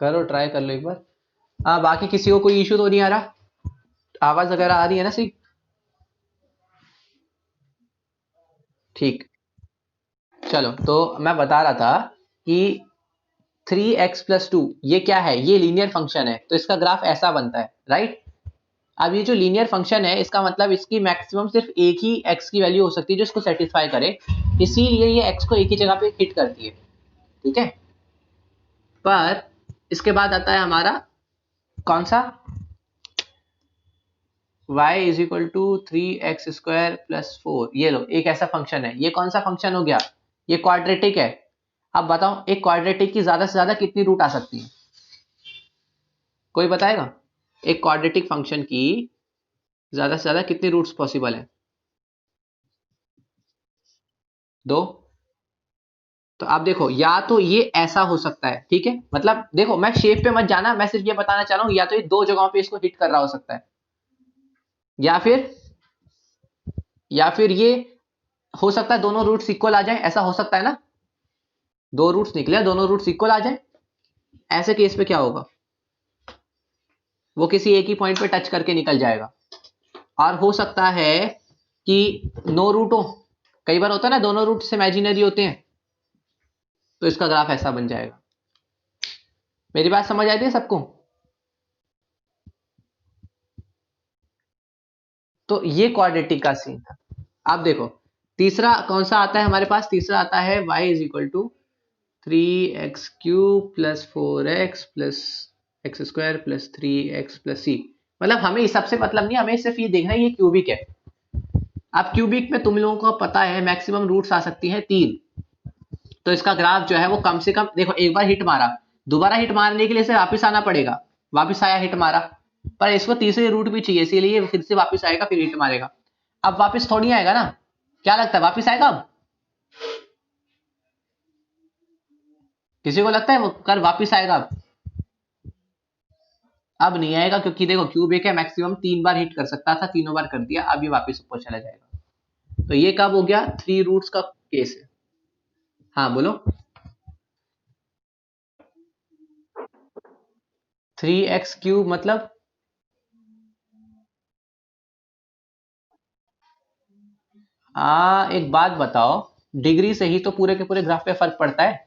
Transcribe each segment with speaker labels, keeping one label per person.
Speaker 1: करो, ट्राई कर लो एक बार। हाँ, बाकी किसी को कोई इशू तो नहीं आ रहा? आवाज वगैरह आ रही है ना सही? ठीक। चलो, तो मैं बता रहा था कि 3x+2 ये क्या है? ये लीनियर फंक्शन है, तो इसका ग्राफ ऐसा बनता है, राइट? अब ये जो लीनियर फंक्शन है, इसका मतलब इसकी मैक्सिमम सिर्फ एक ही x की वैल्यू हो सकती है जो इसको सेटिस्फाई करे, इसीलिए ये x को एक ही जगह पे हिट करती है, ठीक है? पर इसके बाद आता है हमारा कौन सा, y is equal to 3x² + 4। ये लो, एक ऐसा फंक्शन है। ये कौन सा फंक्शन हो गया? ये क्वाड्रेटिक है। अब बताओ, एक क्वाड्रेटिक की ज्यादा से ज्यादा कितनी रूट आ सकती है? कोई बताएगा? एक क्वाड्रेटिक फंक्शन की ज्यादा से ज्यादा कितनी रूट्स पॉसिबल है? दो। तो आप देखो, या तो ये ऐसा हो सकता है, ठीक है, मतलब देखो, मैं शेप पे मत जाना, मैं सिर्फ ये बताना चाह रहा हूं, या तो ये दो जगहों पे इसको हिट कर रहा हो सकता है, या फिर ये हो सकता है दोनों रूट्स इक्वल आ जाए, ऐसा हो सकता है ना? दो रूट्स निकले, दोनों रूट्स इक्वल आ जाए, ऐसे केस पे क्या होगा? वो किसी एक ही पॉइंट पे टच करके निकल जाएगा। और हो सकता है कि नो रूट हो, कई बार होता है ना, दोनों रूट्स इमेजिनरी होते हैं, तो इसका ग्राफ ऐसा बन जाएगा। मेरी बात समझ आती है सबको? तो ये क्वाड्रेटिक का सीन था। अब देखो, तीसरा कौन सा आता है हमारे पास? तीसरा आता है y is equal to 3x³ + 4x + x² + 3x + c। मतलब हमें इस सबसे मतलब नहीं, हमें सिर्फ ये देखना है ये क्यूबिक है। अब क्यूबिक में तुम लोगों को पता है मैक्सिमम रूट्स आ सकती है 3। तो इसका ग्राफ जो है वो कम से कम, देखो, एक बार हिट मारा, दोबारा हिट मारने के लिए इसे वापस आना पड़ेगा। वापस आया, हिट मारा, पर इसको तीसरी रूट भी चाहिए, इसीलिए फिर से वापस आएगा, फिर हिट मारेगा। अब वापस थोड़ी आएगा ना? क्या लगता है वापस आएगा अब? किसी को लगता है वो कर वापस आएगा अब? अब नहीं आएगा, क्योंकि देखो क्यूब एक है, मैक्सिमम 3 बार हिट कर सकता था, तीनों बार कर दिया, अब ये वापस ऊपर चला जाएगा। तो ये कब हो गया? 3 रूट्स का केस है। हाँ बोलो। 3x³ मतलब? एक बात बताओ, डिग्री से ही तो पूरे के पूरे ग्राफ पे फर्क पड़ता है।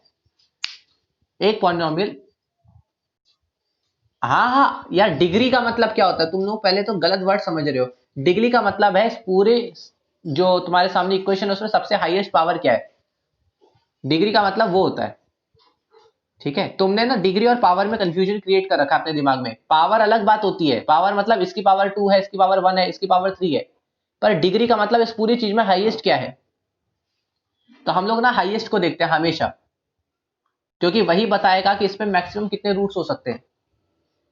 Speaker 1: एक पॉलिनोमियल, हाँ हाँ यार, डिग्री का मतलब क्या होता है? तुम लोग पहले तो गलत वर्ड समझ रहे हो। डिग्री का मतलब है इस पूरे, जो तुम्हारे सामने इक्वेशन है उसमें सबसे हाईएस्ट पावर क्या है, डिग्री का मतलब वो होता है। ठीक है, तुमने ना डिग्री और पावर में कंफ्यूजन क्रिएट कर रखा है अपने दिमाग में। पावर अलग बात होती है, पावर मतलब इसकी पावर 2 है, इसकी पावर 1 है, इसकी पावर 3 है। पर डिग्री का मतलब इस पूरी चीज में हाईएस्ट क्या है। तो हम लोग ना हाईएस्ट को देखते हैं हमेशा, क्योंकि वही बताएगा कि इसमें मैक्सिमम कितने रूट्स हो सकते हैं।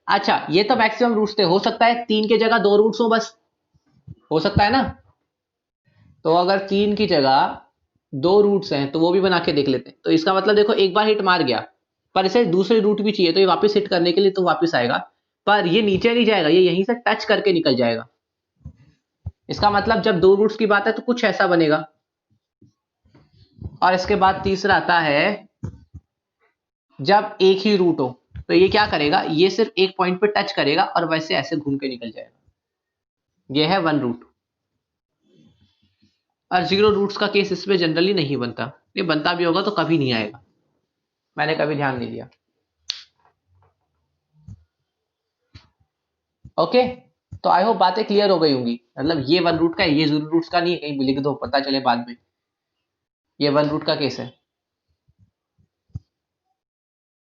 Speaker 1: अच्छा, ये तो मैक्सिमम रूट्स थे, हो सकता है 3 की जगह 2 रूट्स हो बस, हो सकता है ना? तो अगर 3 की जगह 2 रूट्स हैं तो वो भी बना के देख लेते हैं। तो इसका मतलब देखो, एक बार हिट मार गया, पर इसे दूसरी रूट भी चाहिए, तो ये वापस हिट करने के लिए तो वापस आएगा, पर ये नीचे नहीं जाएगा, ये यहीं से टच करके निकल जाएगा। इसका मतलब जब 2 रूट्स की बात है तो कुछ ऐसा बनेगा। और इसके बाद तीसरा आता है, जब एक ही रूट हो, तो ये क्या करेगा, ये सिर्फ एक पॉइंट पे टच करेगा और वैसे ऐसे घूम के निकल जाएगा। ये है 1 रूट। और 0 रूट्स का केस इसमें जनरली नहीं बनता, ये बनता भी होगा तो कभी नहीं आएगा, मैंने कभी ध्यान नहीं दिया। ओके, तो आई होप बातें क्लियर हो गई होंगी। मतलब ये 1 रूट का है, ये 0 रूट्स का नहीं है, कहीं लिख दो पता चले बाद में। ये 1 रूट का केस है।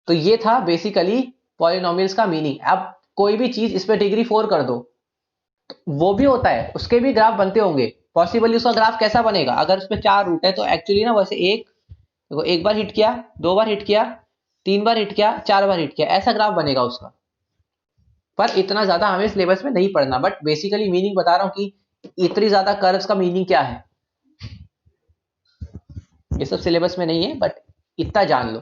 Speaker 1: तो ये था बेसिकली पॉलिनोमियल्स का मीनिंग। अब कोई भी चीज इस पे डिग्री 4 कर दो, वो भी होता है, उसके भी ग्राफ बनते होंगे। पॉसिबली उसका ग्राफ कैसा बनेगा? अगर उसमें 4 रूट है तो एक्चुअली ना, वैसे एक देखो, एक बार हिट किया, 2 बार हिट किया, 3 बार हिट किया, 4 बार हिट किया, ऐसा ग्राफ बनेगा उसका। पर इतना ज्यादा हमें सिलेबस में नहीं पढ़ना, बट बेसिकली मीनिंग बता रहा हूं कि इतनी ज्यादा कर्व्स का मीनिंग क्या है, ये सब सिलेबस में नहीं है, बट इतना जान लो।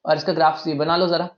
Speaker 1: और इसका ग्राफ बना लो जरा।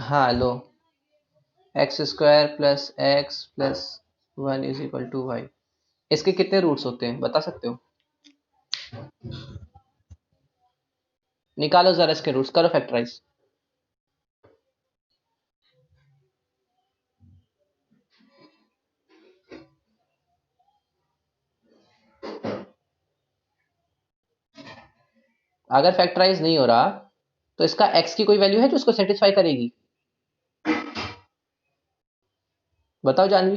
Speaker 1: हाँ लो, x square plus x plus one is equal to y. इसके कितने रूट्स होते हैं बता सकते हो? निकालो जरा इसके रूट्स, करो फैक्टराइज। अगर फैक्टराइज नहीं हो रहा तो इसका x की कोई वैल्यू है जो उसको सेटिस्फाई करेगी? बताओ जानवी।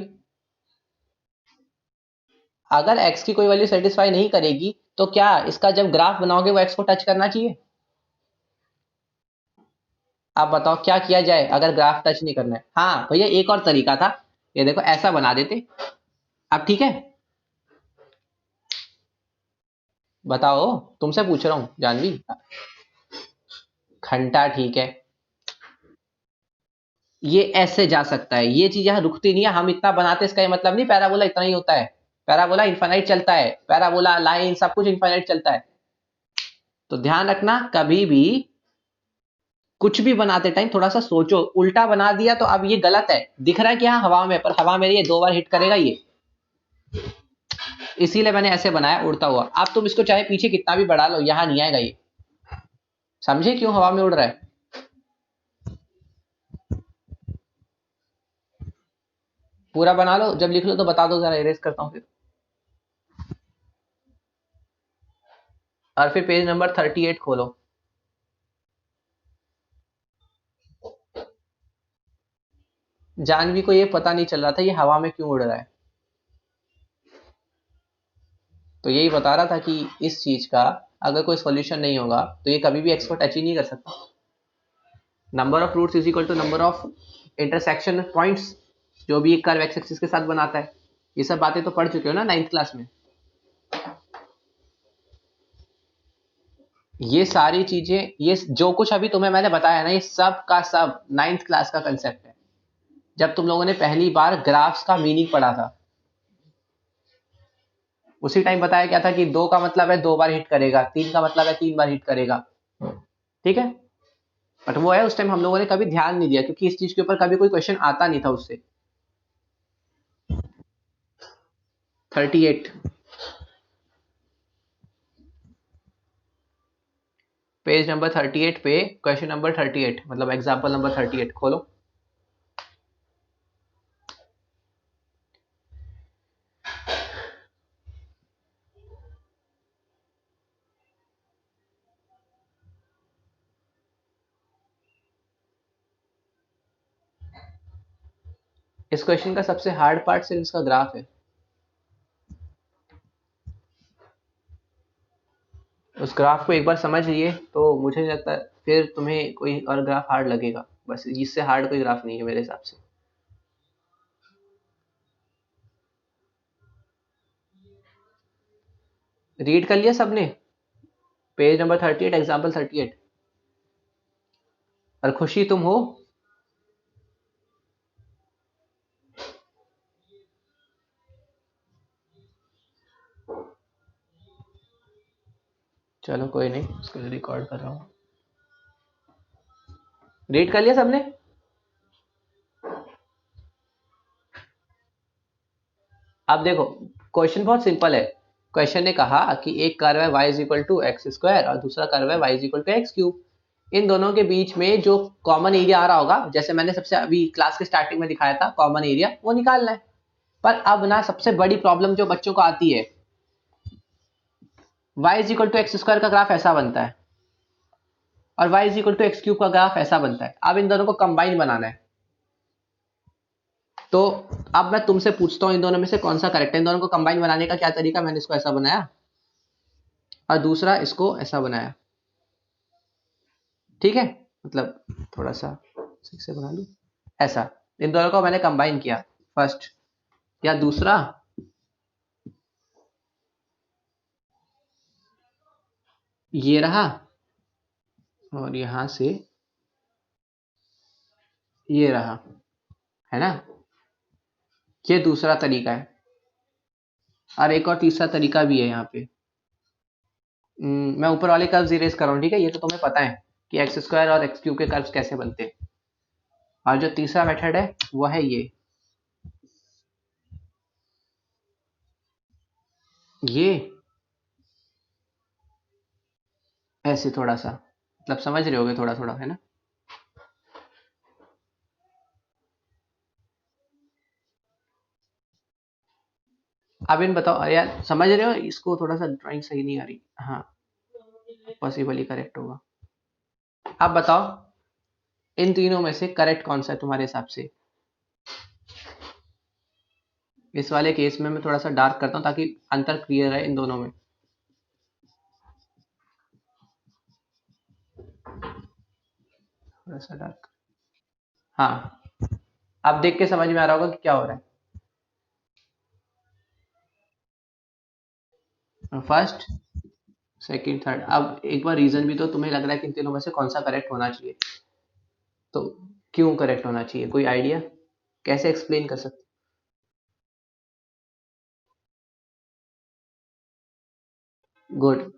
Speaker 1: अगर x की कोई वैल्यू सेटिस्फाई नहीं करेगी तो क्या इसका जब ग्राफ बनाओगे वो x को टच करना चाहिए? आप बताओ क्या किया जाए अगर ग्राफ टच नहीं करना है? हाँ भैया एक और तरीका था, ये देखो ऐसा बना देते। अब ठीक है, बताओ, तुमसे पूछ रहा हूँ जानवी। घंटा ठीक है, ये ऐसे जा सकता है, ये चीज यहाँ रुकती नहीं है, हम इतना बनाते इसका ये मतलब नहीं पैराबोला इतना ही होता है। पैराबोला इनफाइनाइट चलता है, पैराबोला लाइन सब कुछ इनफाइनाइट चलता है। तो ध्यान रखना कभी भी कुछ भी बनाते टाइम थोड़ा सा सोचो, उल्टा बना दिया तो अब ये गलत है। दिख रहा है कि हाँ हवा में, पर हवा में ये 2 बार हिट करेगा ये, इसीलिए मैंने ऐसे बनाया उड़ता हुआ। अब तुम इसको चाहे पीछे कितना भी बढ़ा लो यहां नहीं आएगा ये। समझे क्यों हवा में उड़ रहा है? पूरा बना लो, जब लिख लो तो बता दो जरा, इरेज करता हूं फिर। और फिर पेज नंबर 38 खोलो। जानवी को ये पता नहीं चल रहा था ये हवा में क्यों उड़ रहा है, तो यही बता रहा था कि इस चीज का अगर कोई सॉल्यूशन नहीं होगा तो ये कभी भी एक्स को टच ही नहीं कर सकता। Number of roots is equal to number of intersection points जो भी एक कर्व एक्स एक्सिस के साथ बनाता है। ये सब बातें तो पढ़ चुके हो ना 9th क्लास में। ये सारी चीजें, ये जो कुछ अभी तुम्हें मैंने बताया ना, ये सब का सब 9th क्लास का कंसेप्ट है, जब तुम लोगों ने पहली बार ग्राफ्स का मीनिंग पढ़ा था। उसी टाइम बताया क्या था कि 2 का मतलब है 2 बार हिट करेगा, 3 का मतलब है 3 बार हिट करेगा, ठीक है। बट वो है उस टाइम हम लोगों ने कभी ध्यान नहीं दिया क्योंकि इस चीज के ऊपर कभी कोई क्वेश्चन आता नहीं था उससे। 38, पेज नंबर 38 पे क्वेश्चन नंबर 38 मतलब एग्जांपल नंबर 38 खोलो। इस क्वेश्चन का सबसे हार्ड पार्ट सिर्फ इसका ग्राफ है। उस ग्राफ को एक बार समझ लिए तो मुझे नहीं लगता फिर तुम्हें कोई और ग्राफ हार्ड लगेगा, बस इससे हार्ड कोई ग्राफ नहीं है मेरे हिसाब से। रीड कर लिया सबने? Page number 38 example 38। और खुशी तुम हो? चलो कोई नहीं, उसको रिकॉर्ड कर रहा हूँ। रीड कर लिया सबने? अब देखो क्वेश्चन बहुत सिंपल है। क्वेश्चन ने कहा कि एक कर्व है y is equal to x square और दूसरा कर्व है y is equal to x cube. इन दोनों के बीच में जो कॉमन एरिया आ रहा होगा, जैसे मैंने सबसे अभी क्लास के स्टार्टिंग में दिखाया था, कॉमन एरिया वो निकालना है। पर अब ना सबसे बड़ी प्रॉब्लम जो बच्चों को आती है, y is equal to x square का ग्राफ ऐसा बनता है और y is equal to x cube का ग्राफ ऐसा बनता है। अब इन दोनों को कंबाइन बनाना है। तो अब मैं तुमसे पूछता हूँ इन दोनों में से कौन सा करेक्ट है। इन दोनों को कंबाइन बनाने का क्या तरीका, मैंने इसको ऐसा बनाया और दूसरा इसको ऐसा बनाया, ठीक है। मतलब थोड़ा सा ठीक से बना लूं, ऐसा। इन दोनों को मैंने कंबाइन किया, फर्स्ट या दूसरा, ये रहा और यहां से ये रहा, है ना। ये दूसरा तरीका है और एक और तीसरा तरीका भी है यहाँ पे। मैं ऊपर वाले कर्व्स इरेज कर रहा हूँ, ठीक है। ये तो तुम्हें पता है कि एक्स स्क्वायर और एक्स क्यूब के कर्व्स कैसे बनते हैं। और जो तीसरा मेथड है वो है ये ऐसे थोड़ा सा, मतलब समझ रहे होगे थोड़ा थोड़ा, है ना। अब इन बताओ यार, समझ रहे हो इसको, थोड़ा सा ड्राइंग सही नहीं आ रही। हाँ, पॉसिबल ही करेक्ट होगा। अब बताओ इन तीनों में से करेक्ट कौन सा है तुम्हारे हिसाब से। इस वाले केस में मैं थोड़ा सा डार्क करता हूँ ताकि अंतर क्लियर है इन दोनों में। थोड़ा सा डार्क। हाँ, अब देख के समझ में आ रहा होगा कि क्या हो रहा है। First, second, third. अब एक बार रीजन भी तो, तुम्हें लग रहा है कि इन तीनों में से कौन सा करेक्ट होना चाहिए, तो क्यों करेक्ट होना चाहिए, कोई आइडिया, कैसे एक्सप्लेन कर सकते। गुड,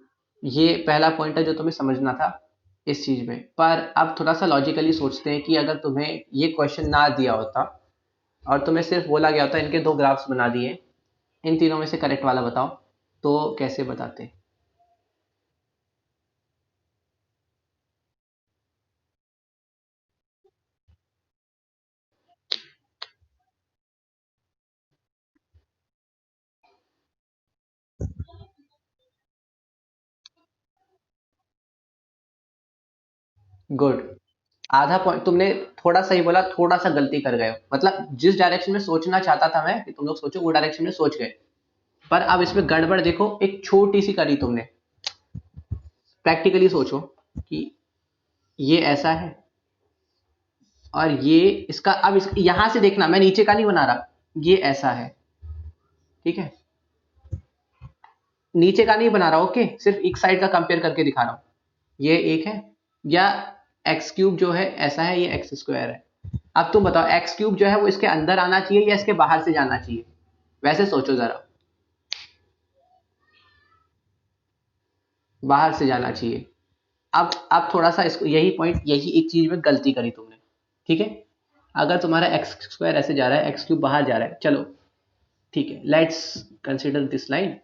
Speaker 1: ये पहला पॉइंट है जो तुम्हें समझना था इस चीज में। पर अब थोड़ा सा लॉजिकली सोचते हैं कि अगर तुम्हें ये क्वेश्चन ना दिया होता और तुम्हें सिर्फ बोला गया होता इनके दो ग्राफ्स बना दिए, इन तीनों में से करेक्ट वाला बताओ, तो कैसे बताते। गुड, आधा पॉइंट तुमने थोड़ा सही बोला, थोड़ा सा गलती कर गए हो। मतलब जिस डायरेक्शन में सोचना चाहता था मैं कि तुम लोग सोचो, वो डायरेक्शन में सोच गए। पर अब इसमें गड़बड़ देखो, एक छोटी सी करी तुमने। प्रैक्टिकली सोचो कि ये ऐसा है और ये इसका, अब यहां से देखना, मैं नीचे का नहीं बना रहा, ये ऐसा है, ठीक है। नीचे का नहीं बना रहा, ओके, सिर्फ एक साइड का कंपेयर करके दिखा रहा हूं। ये एक है, या एक्स क्यूब जो है ऐसा है, ये एक्स स्क्वायर है। अब तुम बताओ एक्स क्यूब जो है वो इसके अंदर आना चाहिए या इसके बाहर से जाना चाहिए, वैसे सोचो जरा। बाहर से जाना चाहिए। अब थोड़ा सा इसको, यही पॉइंट, यही एक चीज में गलती करी तुमने, ठीक है। अगर तुम्हारा एक्स स्क्वायर ऐसे जा रहा है, एक्स क्यूब बाहर जा रहा है, चलो ठीक है, let's consider this line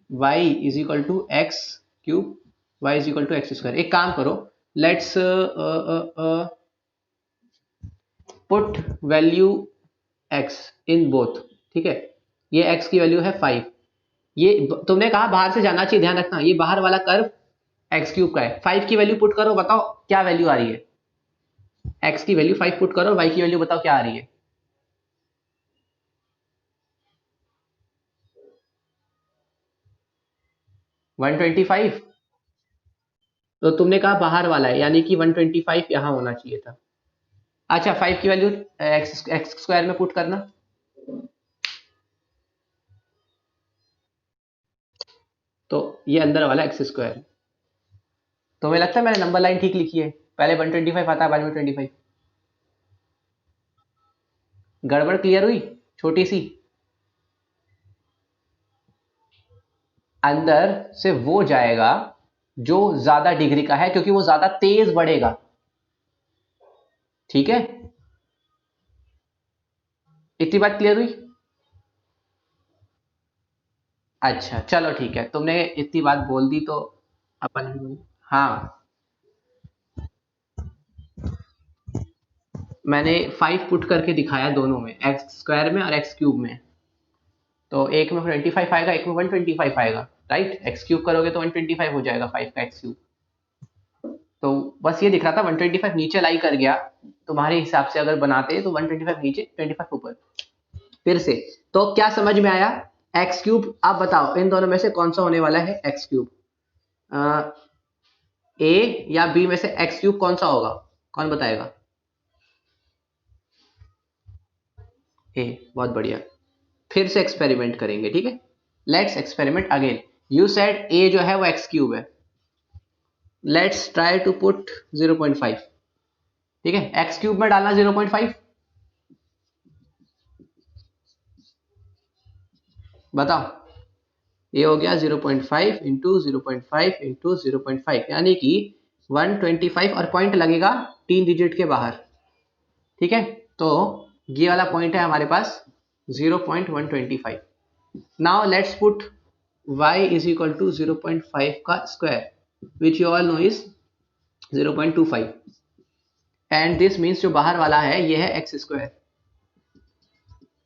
Speaker 1: y is equal to x cube, y is equal to x square. एक काम करो, let's put value x in both, ठीक है। ये x की वैल्यू है 5। ये तुमने कहा बाहर से जाना चाहिए, ध्यान रखना, ये बाहर वाला कर्व एक्स क्यूब का है। 5 की वैल्यू पुट करो, बताओ क्या वैल्यू आ रही है। x की वैल्यू 5 पुट करो, y की वैल्यू बताओ क्या आ रही है। 125। तो तुमने कहा बाहर वाला है, यानी कि 125 यहां होना चाहिए था। अच्छा, 5 की वैल्यू एक्स एक्स स्क्वायर में पुट करना, तो ये अंदर वाला एक्स स्क्वायर। तुम्हें लगता है मैंने नंबर लाइन ठीक लिखी है, पहले 125 आता है, बाद में 25। गड़बड़ क्लियर हुई, छोटी सी। अंदर से वो जाएगा जो ज्यादा डिग्री का है, क्योंकि वो ज्यादा तेज बढ़ेगा, ठीक है। इतनी बात क्लियर हुई। अच्छा चलो ठीक है, तुमने इतनी बात बोल दी तो अपन, हाँ, मैंने 5 पुट करके दिखाया दोनों में, एक्स स्क्वायर में और एक्स क्यूब में। तो एक में 25 आएगा, एक में 125 आएगा, राइट। एक्स क्यूब करोगे तो 125 हो जाएगा, 5 का एक्स क्यूब। तो बस ये दिख रहा था 125 नीचे लाई कर गया, तुम्हारे हिसाब से अगर बनाते तो 125 नीचे 25 ऊपर। फिर से, तो क्या समझ में आया। एक्स क्यूब, आप बताओ इन दोनों में से कौन सा होने वाला है एक्स क्यूब, ए या बी में से एक्स क्यूब कौन सा होगा, कौन बताएगा। ए, बहुत बढ़िया। फिर से एक्सपेरिमेंट करेंगे, ठीक है। Let's experiment again. You said a जो है वो एक्स क्यूब है, लेट्स ट्राई टू पुट 0.5, ठीक है। एक्स क्यूब में डालना 0.5, बताओ। ये हो गया 0.5 इंटू 0.5 इंटू 0.5, यानी कि 125 और पॉइंट लगेगा 3 डिजिट के बाहर। ठीक है, तो ये वाला पॉइंट है हमारे पास 0.125। Now let's put y is equal to 0.5 का square which you all know is 0.25 and this means जो बाहर वाला है ये है एक्स स्क्वायर,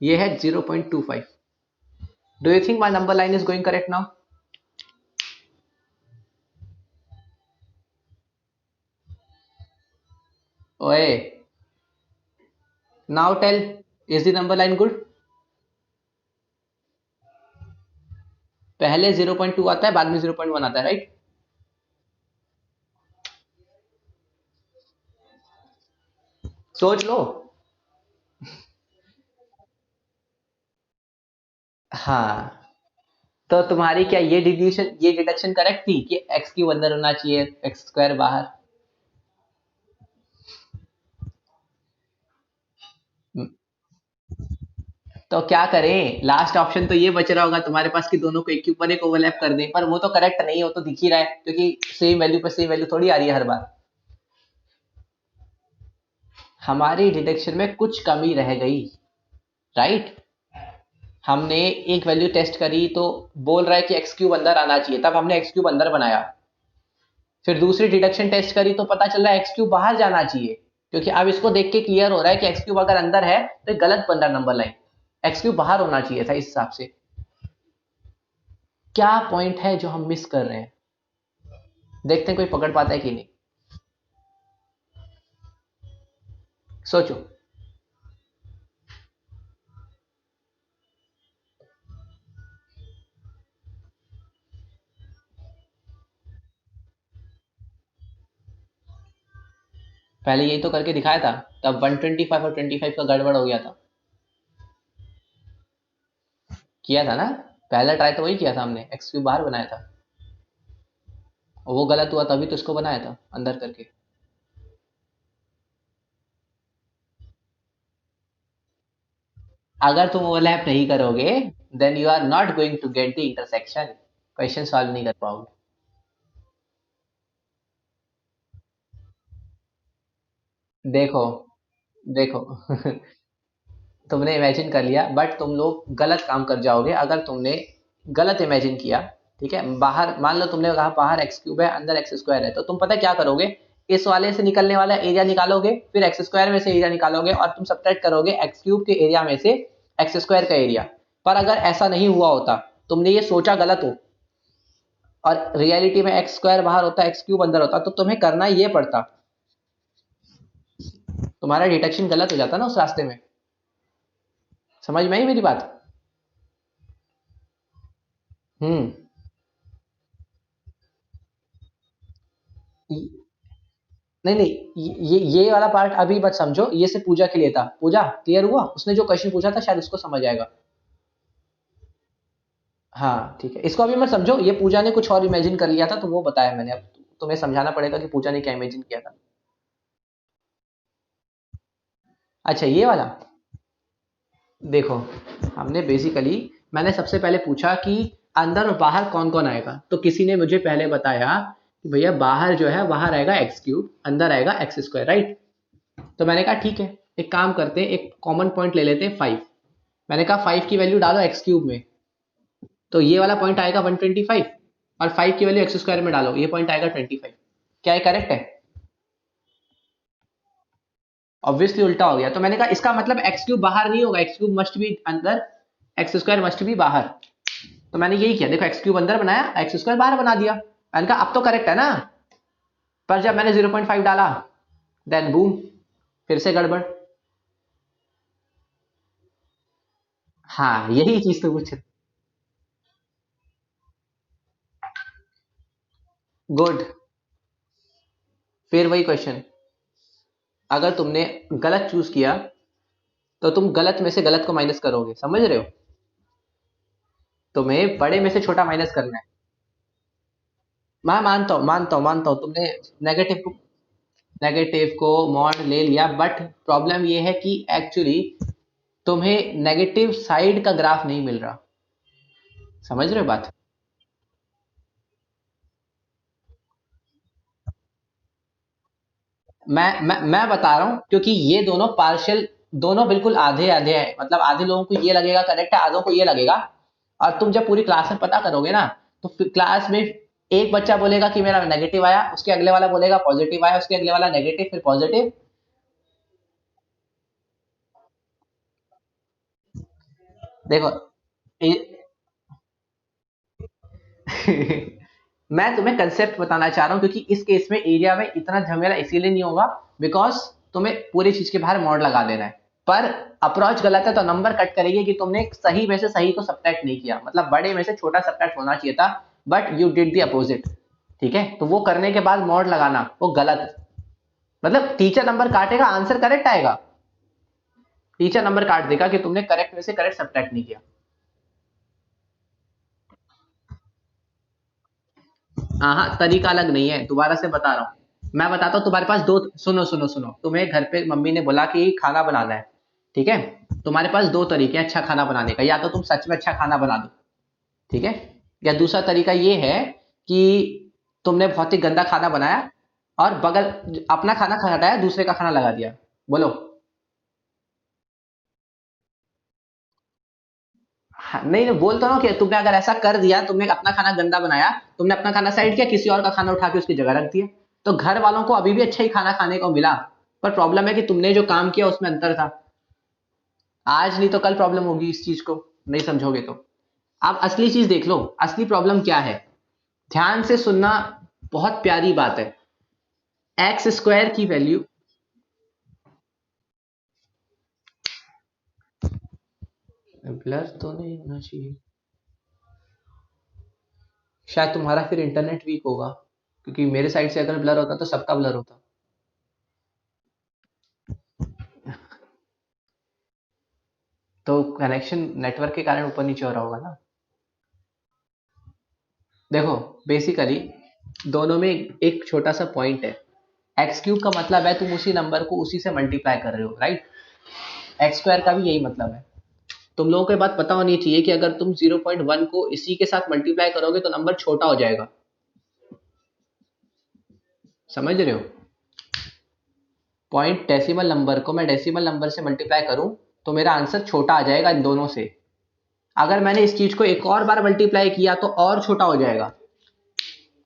Speaker 1: ये है 0.25। Do you think my number line is going correct now? ओए, now tell, is the number line good? पहले 0.2 आता है, बाद में 0.1 आता है, राइट? सोच लो। हाँ, तो तुम्हारी क्या ये डिडक्शन करेक्ट थी कि एक्स क्यूब अंदर होना चाहिए, एक्स स्क्वायर बाहर? तो क्या करें, लास्ट ऑप्शन तो ये बच रहा होगा तुम्हारे पास कि दोनों को एक के ऊपर एक ओवरलैप कर दें, पर वो तो करेक्ट नहीं, हो तो दिख ही रहा है क्योंकि सेम वैल्यू पर सेम वैल्यू थोड़ी आ रही है हर बार। हमारी डिडक्शन में कुछ कमी रह गई, राइट? हमने एक वैल्यू टेस्ट करी तो बोल रहा है कि एक्स क्यूब अंदर आना चाहिए, तब हमने एक्स क्यूब अंदर बनाया। फिर दूसरी डिडक्शन टेस्ट करी तो पता चल रहा है एक्स क्यूब बाहर जाना चाहिए, क्योंकि अब इसको देख के क्लियर हो रहा है कि एक्स क्यूब अगर अंदर है तो गलत बन रहा नंबर लाइन, एक्स क्यूब बाहर होना चाहिए था इस हिसाब से। क्या पॉइंट है जो हम मिस कर रहे हैं? देखते हैं कोई पकड़ पाता है कि नहीं। सोचो। पहले यही तो करके दिखाया था, तब 125 और 25 का गड़बड़ हो गया था। किया था ना, पहला ट्राई तो वही किया था हमने, एक्स क्यूब बाहर बनाया था और वो गलत हुआ, तभी तो इसको बनाया था अंदर करके। अगर तुम ओवरलैप नहीं करोगे then you are not going to get the intersection, question solve नहीं कर पाओगे। देखो, देखो तुमने इमेजिन कर लिया, बट तुम लोग गलत काम कर जाओगे अगर तुमने गलत इमेजिन किया। ठीक है, बाहर मान लो तुमने कहा बाहर एक्स क्यूब है अंदर एक्स स्क्वायर है, तो तुम पता क्या करोगे, इस वाले से निकलने वाला एरिया निकालोगे, फिर एक्स स्क्वायर में से एरिया निकालोगे और तुम सब्ट्रैक्ट करोगे एक्स क्यूब के एरिया में से एक्स स्क्वायर का एरिया। पर अगर ऐसा नहीं हुआ होता, तुमने ये सोचा गलत हो और रियलिटी में एक्स स्क्वायर बाहर होता एक्स क्यूब अंदर होता, तो तुम्हें करना ये पड़ता, तुम्हारा डिटेक्शन गलत हो जाता ना उस रास्ते में। समझ में आई मेरी बात? हम्म। नहीं नहीं, ये वाला पार्ट अभी मत समझो, ये सिर्फ पूजा के लिए था। पूजा क्लियर हुआ, उसने जो क्वेश्चन पूछा था शायद उसको समझ आएगा। हाँ ठीक है, इसको अभी मत समझो, ये पूजा ने कुछ और इमेजिन कर लिया था तो वो बताया मैंने, अब तुम्हें समझाना पड़ेगा कि पूजा ने क्या इमेजिन किया था। अच्छा ये वाला, देखो, हमने बेसिकली, मैंने सबसे पहले पूछा कि अंदर और बाहर कौन कौन आएगा, तो किसी ने मुझे पहले बताया कि भैया बाहर जो है बाहर आएगा एक्स क्यूब, अंदर आएगा एक्स स्क्वायर, राइट? तो मैंने कहा ठीक है, एक काम करते हैं, एक कॉमन पॉइंट ले लेते हैं 5। मैंने कहा 5 की वैल्यू डालो एक्स क्यूब में, तो ये वाला पॉइंट आएगा 125, और 5 की वैल्यू एक्स स्क्वायर में डालो, ये पॉइंट आएगा 25। क्या ये करेक्ट है? ऑब्वियसली उल्टा हो गया, तो मैंने कहा इसका मतलब एक्स क्यूब बाहर नहीं होगा, एक्स क्यूब मस्ट बी अंदर, एक्स स्क्वायर मस्ट बी बाहर। तो मैंने यही किया, देखो एक्स क्यूब अंदर बनाया, एक्स स्क्वायर बाहर बना दिया। मैंने कहा अब तो करेक्ट है ना, पर जब मैंने 0.5 डाला देन बूम, फिर से गड़बड़। हाँ यही चीज तो पूछ। गुड, फिर वही क्वेश्चन, अगर तुमने गलत चूज किया तो तुम गलत में से गलत को माइनस करोगे, समझ रहे हो? तुम्हें बड़े में से छोटा माइनस करना है। मैं मानता हूँ तुमने नेगेटिव को मॉड ले लिया, बट प्रॉब्लम ये है कि एक्चुअली तुम्हें नेगेटिव साइड का ग्राफ नहीं मिल रहा, समझ रहे हो बात? मैं बता रहा हूं, क्योंकि ये दोनों पार्शियल, दोनों बिल्कुल आधे आधे हैं, मतलब आधे लोगों को ये लगेगा करेक्ट है, आधों को ये लगेगा। और तुम जब पूरी क्लास में पता करोगे ना, तो फिर क्लास में एक बच्चा बोलेगा कि मेरा नेगेटिव आया, उसके अगले वाला बोलेगा पॉजिटिव आया, उसके अगले वाला नेगेटिव फिर पॉजिटिव। देखो मैं तुम्हें कंसेप्ट बताना चाह रहा हूं, क्योंकि इस केस में एरिया में इतना झमेला इसीलिए नहीं होगा बिकॉज तुम्हें पूरी चीज के बाहर मॉड लगा देना है। पर अप्रोच गलत है तो नंबर कट करेगी कि तुमने सही में से सही को सब्ट्रैक्ट नहीं किया, मतलब बड़े में से छोटा सब्ट्रैक्ट होना चाहिए था, but you did the opposite. ठीक है, तो वो करने के बाद मॉड लगाना वो गलत, मतलब टीचर नंबर काटेगा, आंसर करेक्ट आएगा, टीचर नंबर काट देगा कि तुमने करेक्ट में से करेक्ट सब्ट्रैक्ट नहीं किया। हाँ हाँ, तरीका अलग नहीं है, दोबारा से बता रहा हूँ। मैं बताता हूँ, तुम्हारे पास दो, सुनो सुनो सुनो, तुम्हें घर पे मम्मी ने बोला कि खाना बनाना है, ठीक है। तुम्हारे पास दो तरीके हैं अच्छा खाना बनाने का, या तो तुम सच में अच्छा खाना बना दो, ठीक है, या दूसरा तरीका ये है कि तुमने बहुत ही गंदा खाना बनाया और बगल अपना खाना हटाया दूसरे का खाना लगा दिया। बोलो। हाँ, नहीं नहीं, बोल तो ना कि तुमने अगर ऐसा कर दिया, तुमने अपना खाना गंदा बनाया, तुमने अपना खाना साइड किया, किसी और का खाना उठा के उसकी जगह रख दिया, तो घर वालों को अभी भी अच्छा ही खाना खाने को मिला, पर प्रॉब्लम है कि तुमने जो काम किया उसमें अंतर था। आज नहीं तो कल प्रॉब्लम होगी इस चीज को, नहीं समझोगे तो। अब असली चीज देख लो, असली प्रॉब्लम क्या है, ध्यान से सुनना, बहुत प्यारी बात है। एक्स स्क्वायर की वैल्यू, ब्लर तो नहीं होना चाहिए, शायद तुम्हारा फिर इंटरनेट वीक होगा, क्योंकि मेरे साइड से अगर ब्लर होता तो सबका ब्लर होता। तो कनेक्शन नेटवर्क के कारण ऊपर नीचे हो रहा होगा ना। देखो, बेसिकली दोनों में एक छोटा सा पॉइंट है, एक्स क्यूब का मतलब है तुम उसी नंबर को उसी से मल्टीप्लाई कर रहे हो, राइट। एक्स स्क्वायर का भी यही मतलब है। तुम लोगों को बात पता होनी चाहिए कि अगर तुम 0.1 को इसी के साथ मल्टीप्लाई करोगे तो नंबर छोटा हो जाएगा, समझ रहे हो। पॉइंट डेसिमल नंबर को मैं डेसिमल नंबर से मल्टीप्लाई करूं तो मेरा आंसर छोटा आ जाएगा इन दोनों से। अगर मैंने इस चीज को एक और बार मल्टीप्लाई किया तो और छोटा हो जाएगा।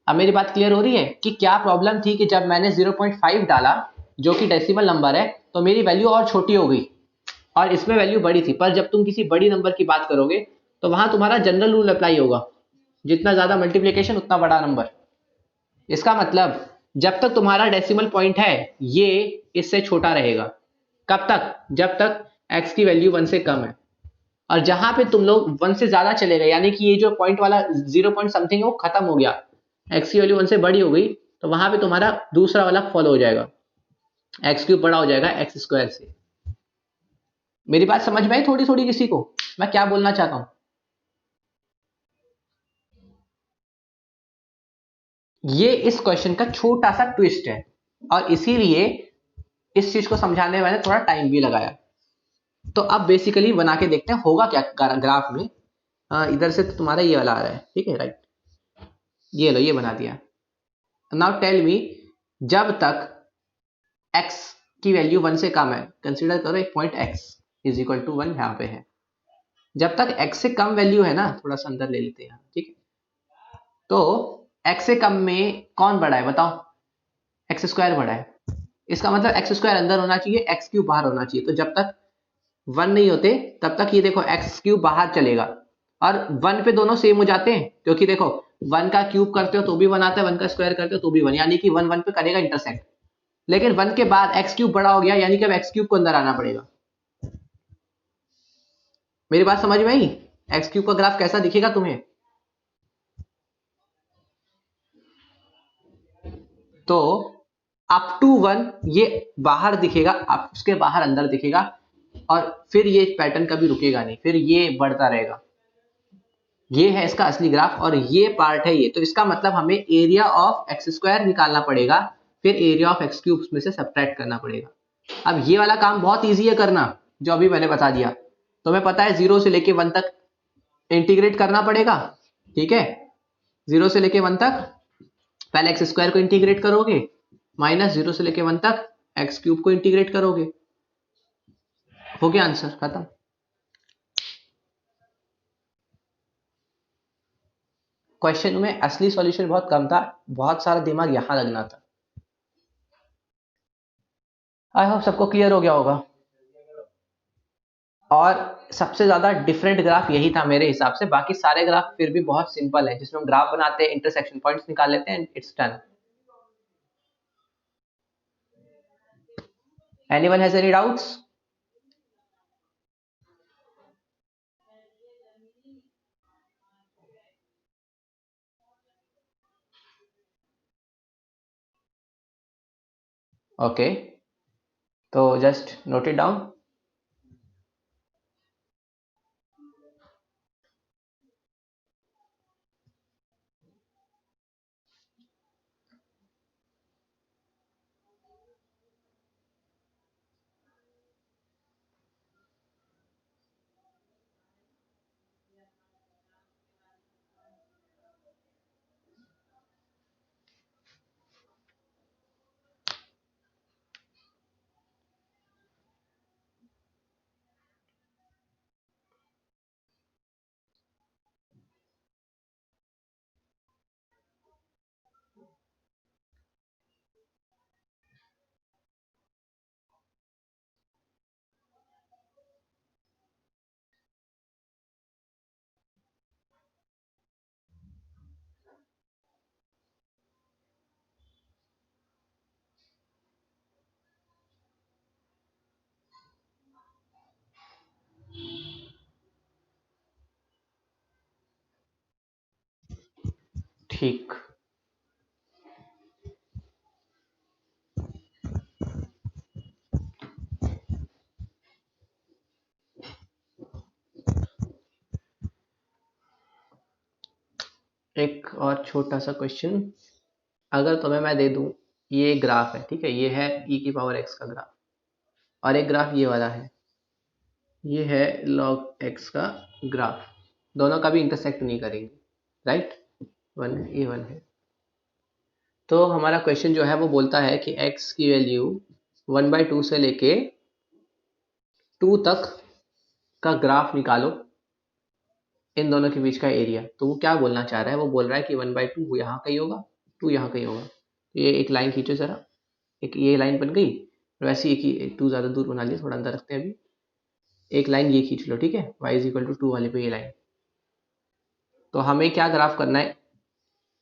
Speaker 1: अब मेरी बात क्लियर हो रही है कि क्या प्रॉब्लम थी कि जब मैंने 0.5 डाला जो कि डेसिमल नंबर है, तो मेरी वैल्यू और छोटी हो गई और इसमें वैल्यू बड़ी थी। पर जब तुम किसी बड़ी नंबर की बात करोगे तो वहां तुम्हारा जनरल रूल अप्लाई होगा, जितना ज्यादा मल्टीप्लीकेशन उतना बड़ा नंबर। इसका मतलब जब तक तुम्हारा डेसिमल पॉइंट है ये इससे छोटा रहेगा। कब तक? जब तक एक्स की वैल्यू 1 से कम है। और जहां पे तुम लोग 1 से ज्यादा चले गए, यानी कि ये जो पॉइंट वाला 0 पॉइंट समथिंग है वो खत्म हो गया, एक्स की वैल्यू 1 से बड़ी हो गई, तो वहां पे तुम्हारा दूसरा वाला फॉलो हो जाएगा, एक्स क्यूब बड़ा हो जाएगा एक्स स्क्वायर से। मेरी बात समझ में आई थोड़ी थोड़ी किसी को मैं क्या बोलना चाहता हूं? ये इस क्वेश्चन का छोटा सा ट्विस्ट है, और इसीलिए इस चीज को समझाने में मैंने थोड़ा टाइम भी लगाया। तो अब बेसिकली बना के देखते हैं होगा क्या ग्राफ में। इधर से तो तुम्हारा ये वाला आ रहा है, ठीक है, राइट। ये लो, ये बना दिया। नाउ टेल मी, जब तक x की वैल्यू 1 से कम है, कंसीडर करो एक point x is equal to 1 यहाँ पे है, जब तक x से कम वैल्यू है ना, थोड़ा सा अंदर ले लेते हैं, ठीक है, तो x से कम में कौन बड़ा है बताओ? एक्स स्क्वायर बड़ा है। इसका मतलब एक्स स्क्वायर अंदर होना चाहिए, एक्स क्यूब बाहर होना चाहिए। तो जब तक 1 नहीं होते तब तक ये देखो एक्स क्यूब बाहर चलेगा, और 1 पे दोनों सेम हो जाते हैं, क्योंकि देखो 1 का क्यूब करते हो तो भी 1 आता है, 1 का स्क्वायर करते हो तो भी 1, यानी कि 1 1 पे करेगा इंटरसेक्ट। लेकिन 1 के बाद एक्स क्यूब बड़ा हो गया, यानी कि अब एक्स क्यूब को अंदर आना पड़ेगा। मेरी बात समझ में आई? एक्स क्यूब का ग्राफ कैसा दिखेगा तुम्हें? तो अप टू 1 ये बाहर दिखेगा, अब उसके बाहर अंदर दिखेगा, और फिर ये पैटर्न कभी रुकेगा नहीं, फिर ये बढ़ता रहेगा। ये है इसका असली ग्राफ, और ये पार्ट है ये। तो इसका मतलब हमें एरिया ऑफ एक्स स्क्वायर निकालना पड़ेगा, फिर एरिया ऑफ एक्स क्यूब में से सब्ट्रैक्ट करना पड़ेगा। अब ये वाला काम बहुत ईजी है करना, जो अभी मैंने बता दिया। तुम्हें पता है 0 से लेके 1 तक इंटीग्रेट करना पड़ेगा, ठीक है। 0 से लेके 1 तक पहले एक्स स्क्वायर को इंटीग्रेट करोगे, -0 से लेके 1 तक एक्स क्यूब को इंटीग्रेट करोगे, हो गया आंसर खत्म। क्वेश्चन में असली सॉल्यूशन बहुत कम था, बहुत सारा दिमाग यहां लगना था। आई होप सबको क्लियर हो गया होगा। और सबसे ज्यादा डिफरेंट ग्राफ यही था मेरे हिसाब से, बाकी सारे ग्राफ फिर भी बहुत सिंपल है, जिसमें हम ग्राफ बनाते हैं, इंटरसेक्शन पॉइंट्स निकाल लेते हैं, it's done. Anyone has any doubts? Okay, तो जस्ट नोट इट डाउन। ठीक, एक और छोटा सा क्वेश्चन। अगर तुम्हें मैं दे दूं, ये ग्राफ है, ठीक है, ये है e की पावर x का ग्राफ, और एक ग्राफ ये वाला है, ये है log x का ग्राफ, दोनों का भी इंटरसेक्ट नहीं करेंगे, राइट, वन ये वन है। तो हमारा क्वेश्चन जो है वो बोलता है कि x की वैल्यू 1/2 से लेके 2 तक का ग्राफ निकालो, इन दोनों के बीच का एरिया। तो वो क्या बोलना चाह रहा है, वो बोल रहा है कि 1/2 यहाँ कहीं होगा, 2 यहाँ कहीं होगा। तो ये एक लाइन खींचो जरा, एक ये लाइन बन गई, वैसे एक 2 ज़्यादा दूर बना लिया, थोड़ा अंदर रखते हैं अभी। एक लाइन ये खींच लो, ठीक है, y=2 वाले पे ये लाइन। तो हमें क्या ग्राफ करना है,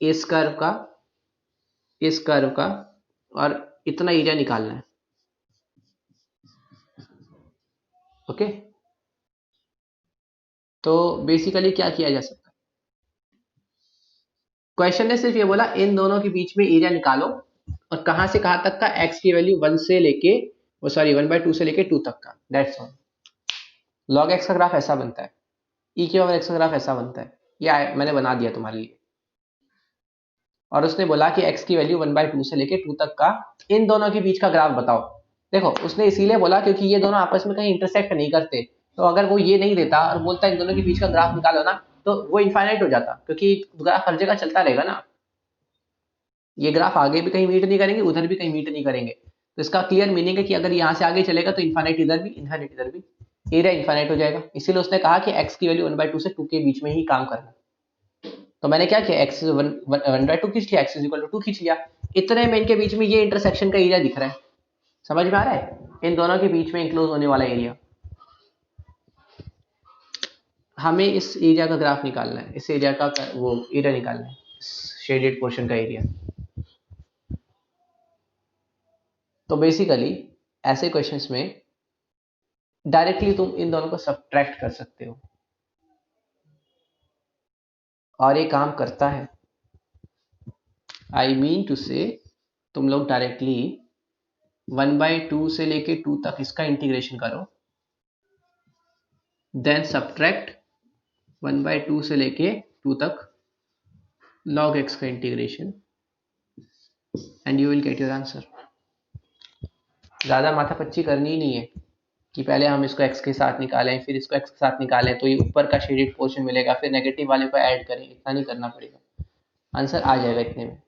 Speaker 1: इस कर्व का, इस कर्व का, और इतना एरिया निकालना है। ओके, तो बेसिकली क्या किया जा सकता है, क्वेश्चन ने सिर्फ ये बोला इन दोनों के बीच में एरिया निकालो, और कहां से कहां तक का, x की वैल्यू 1 से लेके, वो सॉरी 1/2 से लेके 2 तक का, दैट्स ऑल। log x का ग्राफ ऐसा बनता है, e की पावर x का ग्राफ ऐसा बनता है, ये मैंने बना दिया तुम्हारे लिए। और उसने बोला कि x की वैल्यू 1/2 से लेके 2 तक का इन दोनों के बीच का ग्राफ बताओ। देखो उसने इसीलिए बोला क्योंकि ये दोनों आपस में कहीं इंटरसेक्ट नहीं करते, तो अगर वो ये नहीं देता और बोलता इन दोनों के बीच का ग्राफ निकालो ना, तो वो इनफाइनाइट हो जाता, क्योंकि ग्राफ हर जगह चलता रहेगा ना, ये ग्राफ आगे भी कहीं मीट नहीं करेंगे, उधर भी कहीं मीट नहीं करेंगे। तो इसका क्लियर मीनिंग है कि अगर यहाँ से आगे चलेगा तो इनफाइनाइट इधर भी, इनफाइनाइट इधर भी, एरिया इनफाइनाइट हो जाएगा। इसीलिए उसने कहा कि x की वैल्यू 1/2 से 2 के बीच में ही काम करना। तो मैंने क्या किया, x 1/2 खींच लिया, x = 2 खींच लिया, इतने में इनके बीच में ये इंटरसेक्शन का एरिया दिख रहा है, समझ में आ रहा है, इन दोनों के बीच में इंक्लोज होने वाला एरिया। हमें इस एरिया का ग्राफ निकालना है, इस एरिया का वो एरिया निकालना है, शेडेड पोर्शन का एरिया। तो बेसिकली ऐसे क्वेश्चंस में डायरेक्टली तुम इन दोनों को सब्ट्रैक्ट कर सकते हो, और ये काम करता है। आई मीन टू से, तुम लोग डायरेक्टली 1/2 से लेके 2 तक इसका इंटीग्रेशन करो, देन सब्ट्रैक्ट 1/2 से लेके 2 तक log x का integration, and you will get your answer. ज़्यादा माथापच्ची करनी ही नहीं है कि पहले हम इसको x के साथ निकालें, फिर इसको x के साथ निकालें तो ये ऊपर का शेडेड पोर्शन मिलेगा, फिर नेगेटिव वाले को ऐड करें, इतना नहीं करना पड़ेगा, आंसर आ जाएगा इतने में।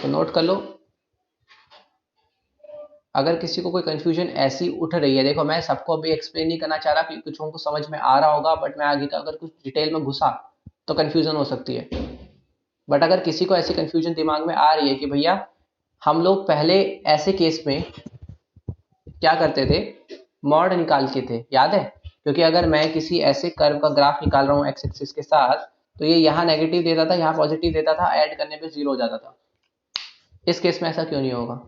Speaker 1: तो नोट कर लो। अगर किसी को कोई कंफ्यूजन ऐसी उठ रही है, देखो मैं सबको अभी एक्सप्लेन नहीं करना चाह रहा कि कुछ को समझ में आ रहा होगा, बट मैं आगे का अगर कुछ डिटेल में घुसा तो कंफ्यूजन हो सकती है। बट अगर किसी को ऐसी कंफ्यूजन दिमाग में आ रही है कि भैया हम लोग पहले ऐसे केस में क्या करते थे, मॉड निकाल के थे, याद है? क्योंकि अगर मैं किसी ऐसे कर्व का ग्राफ निकाल रहा हूँ एक्स एक्सिस के साथ, तो ये यहाँ नेगेटिव देता था, यहाँ पॉजिटिव देता था, ऐड करने पे 0 हो जाता था। इस केस में ऐसा क्यों नहीं होगा?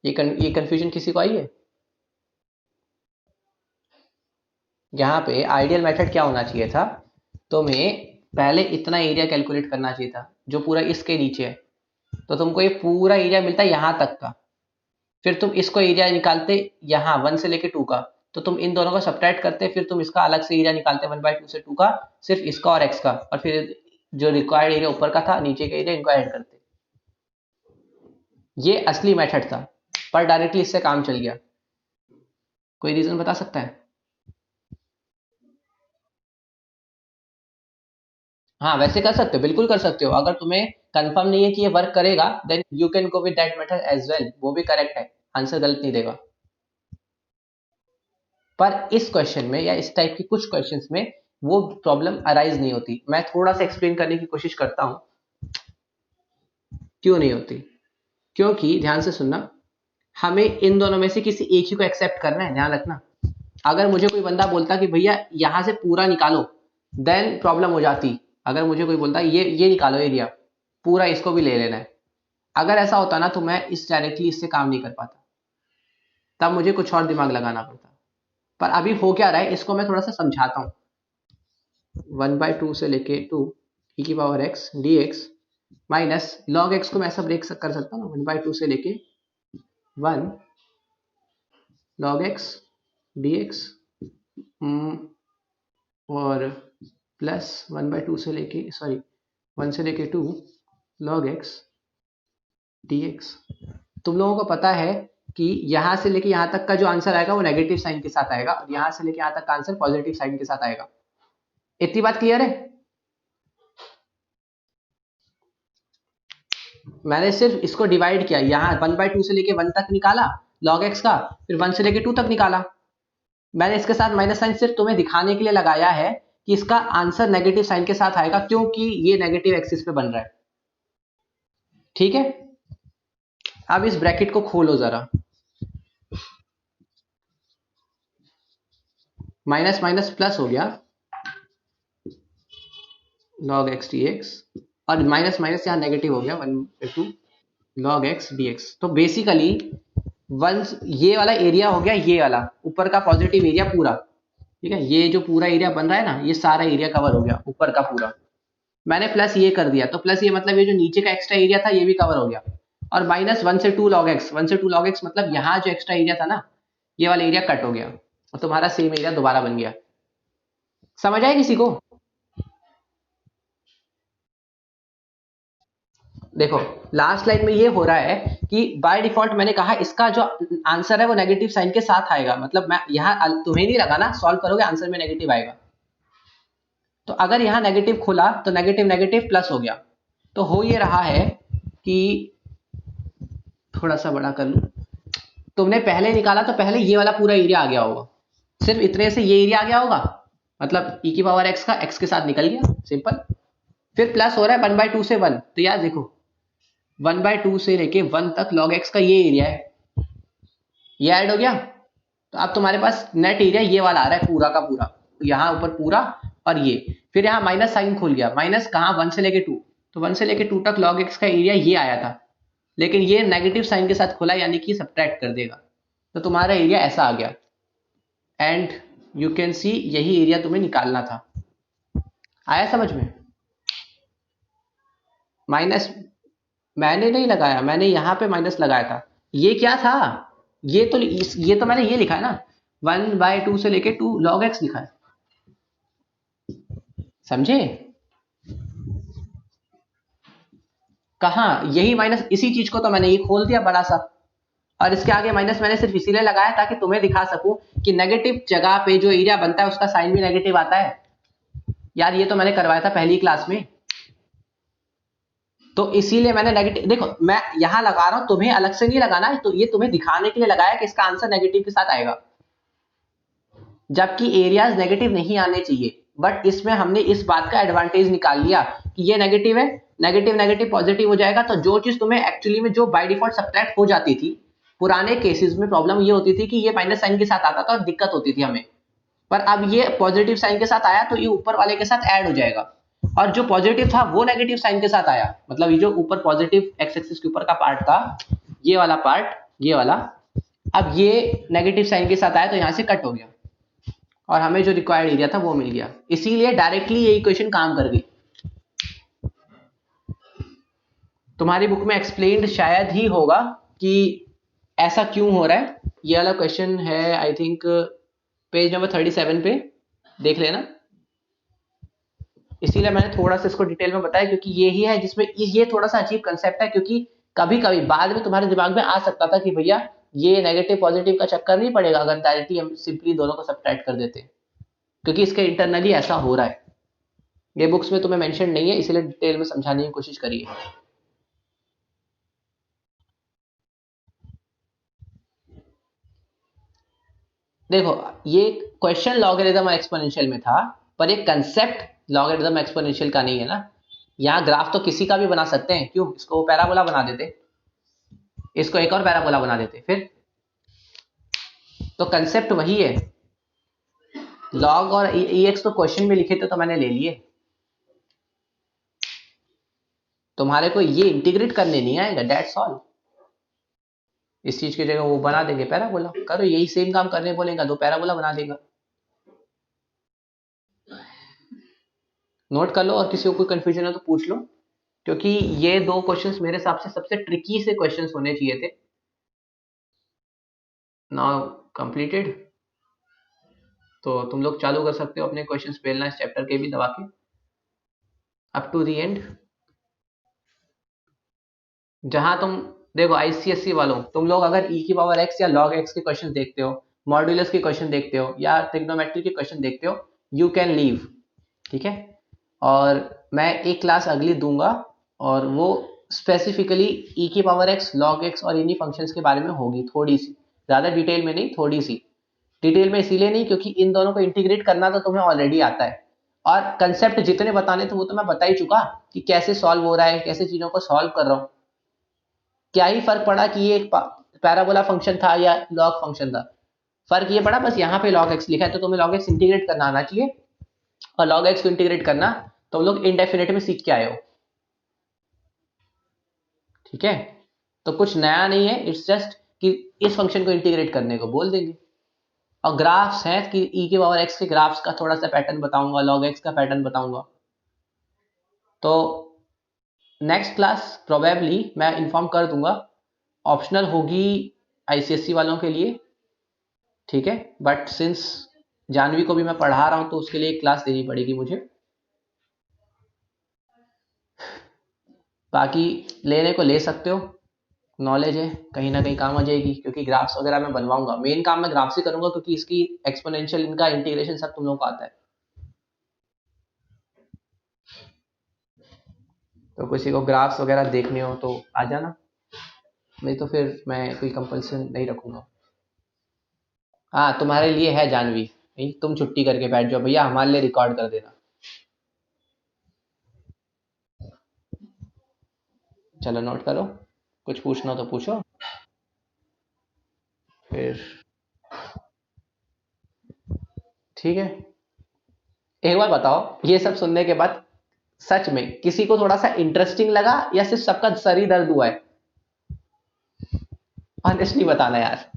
Speaker 1: ये कंफ्यूजन किसी को आई है? यहाँ पे आइडियल मेथड क्या होना चाहिए था, तुम्हें पहले इतना एरिया कैलकुलेट करना चाहिए था जो पूरा इसके नीचे है, तो तुमको ये पूरा एरिया मिलता है यहाँ तक का। फिर तुम इसको एरिया निकालते यहाँ 1 से लेके 2 का, तो तुम इन दोनों को सब्ट्रैक्ट करते, फिर तुम इसका अलग से एरिया निकालते 1/2 से 2 का, सिर्फ इसका और एक्स का, और फिर जो रिक्वायर्ड एरिया ऊपर का था नीचे का एरिया इनको ऐड करते। ये असली मेथड था, पर डायरेक्टली इससे काम चल गया। कोई रीजन बता सकता है? हाँ वैसे कर सकते हो, बिल्कुल कर सकते हो। अगर तुम्हें कंफर्म नहीं है कि ये वर्क करेगा, then you can go with that method as well, वो भी करेक्ट है, आंसर गलत नहीं देगा। पर इस क्वेश्चन में या इस टाइप की कुछ क्वेश्चंस में वो प्रॉब्लम अराइज नहीं होती। मैं थोड़ा सा एक्सप्लेन करने की कोशिश करता हूं क्यों नहीं होती। क्योंकि ध्यान से सुनना, हमें इन दोनों में से किसी एक ही को एक्सेप्ट करना है, ध्यान रखना। अगर मुझे कोई बंदा बोलता कि भैया यहां से पूरा निकालो, देन प्रॉब्लम हो जाती। अगर मुझे कोई बोलता ये निकालो एरिया पूरा, इसको भी ले लेना है, अगर ऐसा होता ना तो मैं इस डायरेक्टली इससे काम नहीं कर पाता, तब मुझे कुछ और दिमाग लगाना पड़ता। पर अभी हो क्या रहा है इसको मैं थोड़ा सा समझाता हूँ। 1/2 से लेके 2 e की power x dx minus log x को मैं ऐसा ब्रेक कर सकता हूँ ना, 1/2 से लेके 1 log x dx, और प्लस 1/2 से लेके 1 से लेके 2 log x dx। तुम लोगों को पता है कि यहां से लेके यहां तक का जो आंसर आएगा वो नेगेटिव साइन के साथ आएगा, और यहां से लेके यहां तक का आंसर पॉजिटिव साइन के साथ आएगा। इतनी बात क्लियर है? मैंने सिर्फ इसको डिवाइड किया, यहाँ 1/2 से लेके 1 तक निकाला log x का, फिर 1 से लेके 2 तक निकाला। मैंने इसके साथ माइनस साइन सिर्फ तुम्हें दिखाने के लिए लगाया है कि इसका आंसर नेगेटिव साइन के साथ आएगा, क्योंकि ये नेगेटिव एक्सिस पे बन रहा है। ठीक है, अब इस ब्रैकेट को खोलो जरा, माइनस माइनस प्लस हो गया log x dx, और माइनस माइनस यहाँ नेगेटिव हो गया 1/2 log x dx। तो बेसिकली वंस ये वाला एरिया हो गया, ये वाला ऊपर का पॉजिटिव एरिया पूरा, ठीक है, ये जो पूरा एरिया बन रहा है ना, ये सारा एरिया कवर हो गया ऊपर का पूरा। मैंने प्लस ये कर दिया, तो प्लस ये मतलब ये जो नीचे का एक्स्ट्रा एरिया था ये भी कवर हो गया, और माइनस 1 से 2 log x, 1 से 2 log x मतलब यहाँ जो एक्स्ट्रा एरिया था ना, ये वाला एरिया कट हो गया, और तुम्हारा सेम एरिया दोबारा बन गया। समझ आया किसी को? देखो लास्ट लाइन में ये हो रहा है कि बाय डिफॉल्ट मैंने कहा इसका जो आंसर है वो नेगेटिव साइन के साथ आएगा, मतलब मैं यहाँ तुम्हें नहीं लगाना, सॉल्व करोगे आंसर में नेगेटिव आएगा। तो अगर यहाँ नेगेटिव खुला तो नेगेटिव नेगेटिव प्लस हो गया। तो हो ये रहा है कि थोड़ा सा बड़ा कर लूं, तुमने पहले निकाला तो पहले ये वाला पूरा एरिया आ गया होगा, सिर्फ इतने से ये एरिया आ गया होगा, मतलब e की पावर x का x के साथ निकल गया, सिंपल। फिर प्लस हो रहा है 1/2 से 1, तो यार देखो 1/2 से लेके 1 तक log x का ये एरिया है, ये ऐड हो गया, तो अब तुम्हारे पास नेट एरिया ये वाला आ रहा है पूरा का पूरा, यहाँ ऊपर पूरा, और ये फिर यहाँ माइनस साइन खुल गया, माइनस कहाँ 1 से लेके 2, तो 1 से लेके 2 तक log x का एरिया ये आया था, लेकिन ये नेगेटिव साइन के साथ खुला, यानी कि सब्ट्रैक्ट कर देगा, तो तुम्हारा एरिया ऐसा आ गया। एंड यू कैन सी यही एरिया तुम्हें निकालना था। आया समझ में? माइनस मैंने नहीं लगाया, मैंने यहाँ पे माइनस लगाया था। ये क्या था, ये तो मैंने ये लिखा है ना, 1/2 से लेके 2 log x लिखा है, समझे? कहा यही माइनस, इसी चीज को तो मैंने ये खोल दिया बड़ा सा, और इसके आगे माइनस मैंने सिर्फ इसीलिए लगाया ताकि तुम्हें दिखा सकूं कि नेगेटिव जगह पे जो एरिया बनता है उसका साइन भी नेगेटिव आता है। यार ये तो मैंने करवाया था पहली क्लास में, तो इसीलिए मैंने नेगेटिव, देखो मैं यहां लगा रहा हूं, तुम्हें अलग से नहीं लगाना है, तो ये तुम्हें दिखाने के लिए लगाया कि इसका आंसर नेगेटिव के साथ आएगा, जबकि एरियाज नेगेटिव नहीं आने चाहिए। बट इसमें हमने इस बात का एडवांटेज निकाल लिया कि ये नेगेटिव है, नेगेटिव नेगेटिव पॉजिटिव हो जाएगा, तो जो चीज तुम्हें एक्चुअली में जो बाय डिफॉल्ट सब्ट्रैक्ट हो जाती थी पुराने केसेस में, प्रॉब्लम ये होती थी कि ये माइनस साइन के साथ आता था और दिक्कत होती थी हमें, पर अब ये पॉजिटिव साइन के साथ आया तो ये ऊपर वाले के साथ ऐड हो जाएगा, और जो पॉजिटिव था वो नेगेटिव साइन के साथ आया, मतलब ये जो ऊपर पॉजिटिव एक्स एक्सिस के ऊपर का पार्ट था, ये वाला पार्ट, ये वाला, अब ये नेगेटिव साइन के साथ आया तो यहां से कट हो गया और हमें जो रिक्वायर्ड एरिया था वो मिल गया, इसीलिए डायरेक्टली ये इक्वेशन काम कर गई। तुम्हारी बुक में एक्सप्लेन्ड शायद ही होगा कि ऐसा क्यों हो रहा है, ये वाला क्वेश्चन है आई थिंक पेज नंबर 37 पे, देख लेना। इसीलिए मैंने थोड़ा सा इसको डिटेल में बताया, क्योंकि ये ही है जिसमें ये थोड़ा सा अजीब कंसेप्ट है, क्योंकि कभी कभी बाद में तुम्हारे दिमाग में आ सकता था कि भैया ये नेगेटिव पॉजिटिव का चक्कर नहीं पड़ेगा अगर डायरेक्टली हम सिंपली दोनों को सब्ट्रैक्ट कर देते, क्योंकि इसके इंटरनली ऐसा हो रहा है। ये बुक्स में तुम्हें मेंशन नहीं है, इसीलिए डिटेल में समझाने की कोशिश करिए। देखो ये क्वेश्चन लॉगरिथम और एक्सपोनेंशियल में था, पर ये कंसेप्ट लॉगरिथम एक्सपोनेंशियल का नहीं है ना। यहाँ ग्राफ तो किसी का भी बना सकते हैं, क्यों इसको पैराबोला बना देते, इसको एक और पैराबोला बना देते, फिर तो कंसेप्ट वही है। लॉग और एक्स तो क्वेश्चन में लिखे थे तो मैंने ले लिए, तुम्हारे को ये इंटीग्रेट करने नहीं आएगा, दैट्स ऑल। इस चीज की जगह वो बना देंगे पैराबोला, करो यही सेम काम करने बोलेगा, दो पैराबोला बना देगा। नोट कर लो, और किसी को कोई कंफ्यूजन है तो पूछ लो, क्योंकि ये दो क्वेश्चंस मेरे हिसाब से सबसे ट्रिकी से क्वेश्चंस होने चाहिए थे। नाउ कंप्लीटेड, तो तुम लोग चालू कर सकते हो अपने क्वेश्चंस पेलना इस चैप्टर के भी दबा के अप टू दी एंड। जहां तुम देखो आईसीएससी वालों, तुम लोग अगर ई की पावर एक्स या लॉग एक्स के क्वेश्चन देखते हो, मॉड्यूलस के क्वेश्चन देखते हो या ट्रिग्नोमेट्री के क्वेश्चन देखते हो, यू कैन लीव, ठीक है। और मैं एक क्लास अगली दूंगा और वो स्पेसिफिकली ई की पावर एक्स, लॉग एक्स और इन्हीं फंक्शंस के बारे में होगी, थोड़ी सी, ज़्यादा डिटेल में नहीं, थोड़ी सी डिटेल में इसीलिए नहीं क्योंकि इन दोनों को इंटीग्रेट करना तो तुम्हें ऑलरेडी आता है, और कंसेप्ट जितने बताने थे वो तो मैं बता ही चुका कि कैसे सॉल्व हो रहा है, कैसे चीज़ों को सॉल्व कर रहा हूँ। क्या ही फर्क पड़ा कि ये एक पैराबोला फंक्शन था या लॉग फंक्शन था, फर्क ये पड़ा बस यहाँ पे लॉग एक्स लिखा है तो तुम्हें लॉग एक्स इंटीग्रेट करना आना चाहिए, और log x को इंटीग्रेट करना तुम लोग इनडेफिनेट में सीख के आए हो, ठीक है। तो कुछ नया नहीं है, इट्स जस्ट कि इस फंक्शन को इंटीग्रेट करने को बोल देंगे। और ग्राफ्स हैं कि e के पावर x के ग्राफ्स का थोड़ा सा पैटर्न बताऊंगा, log x का पैटर्न बताऊंगा। तो नेक्स्ट क्लास प्रोबेबली मैं इन्फॉर्म कर दूंगा, ऑप्शनल होगी आईसीएससी वालों के लिए, ठीक है। बट सिंस जानवी को भी मैं पढ़ा रहा हूं तो उसके लिए एक क्लास देनी पड़ेगी मुझे। बाकी लेने को ले सकते हो, नॉलेज है कहीं ना कहीं काम आ जाएगी, क्योंकि ग्राफ्स वगैरह मैं बनवाऊंगा, मेन काम मैं ग्राफ्स ही करूंगा क्योंकि इसकी एक्सपोनेंशियल इनका इंटीग्रेशन सब तुम लोगों को आता है। तो किसी को ग्राफ्स वगैरह देखने हो तो आ जाना, नहीं तो फिर मैं कोई कंपल्सन नहीं रखूंगा। हाँ तुम्हारे लिए है जानवी, नहीं तुम छुट्टी करके बैठ जाओ भैया, हमारे लिए रिकॉर्ड कर देना। चलो नोट करो, कुछ पूछना तो पूछो फिर, ठीक है। एक बार बताओ, ये सब सुनने के बाद सच में किसी को थोड़ा सा इंटरेस्टिंग लगा या सिर्फ सबका सर ही दर्द हुआ है, ऑनेस्टली बताना यार।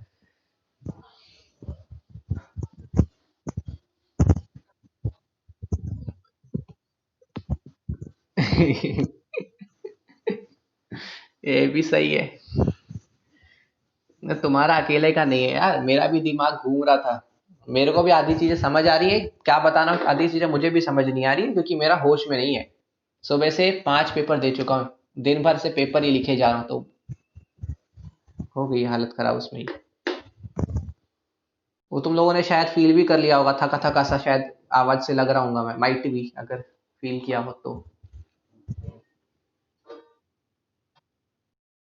Speaker 1: ये भी सही है, तुम्हारा अकेले का नहीं है यार, मेरा भी दिमाग घूम रहा था, मेरे को भी आधी चीजें समझ आ रही है, क्या बताना, आधी चीजें मुझे भी समझ नहीं आ रही है क्योंकि मेरा होश में नहीं है। सुबह से 5 पेपर दे चुका हूँ, दिन भर से पेपर ही लिखे जा रहा हूँ, तो हो गई हालत खराब उसमें ही। वो तुम लोगों ने शायद फील भी कर लिया होगा, थका थका सा शायद आवाज से लग रहा हूँ मैं, माइट भी, अगर फील किया हो तो।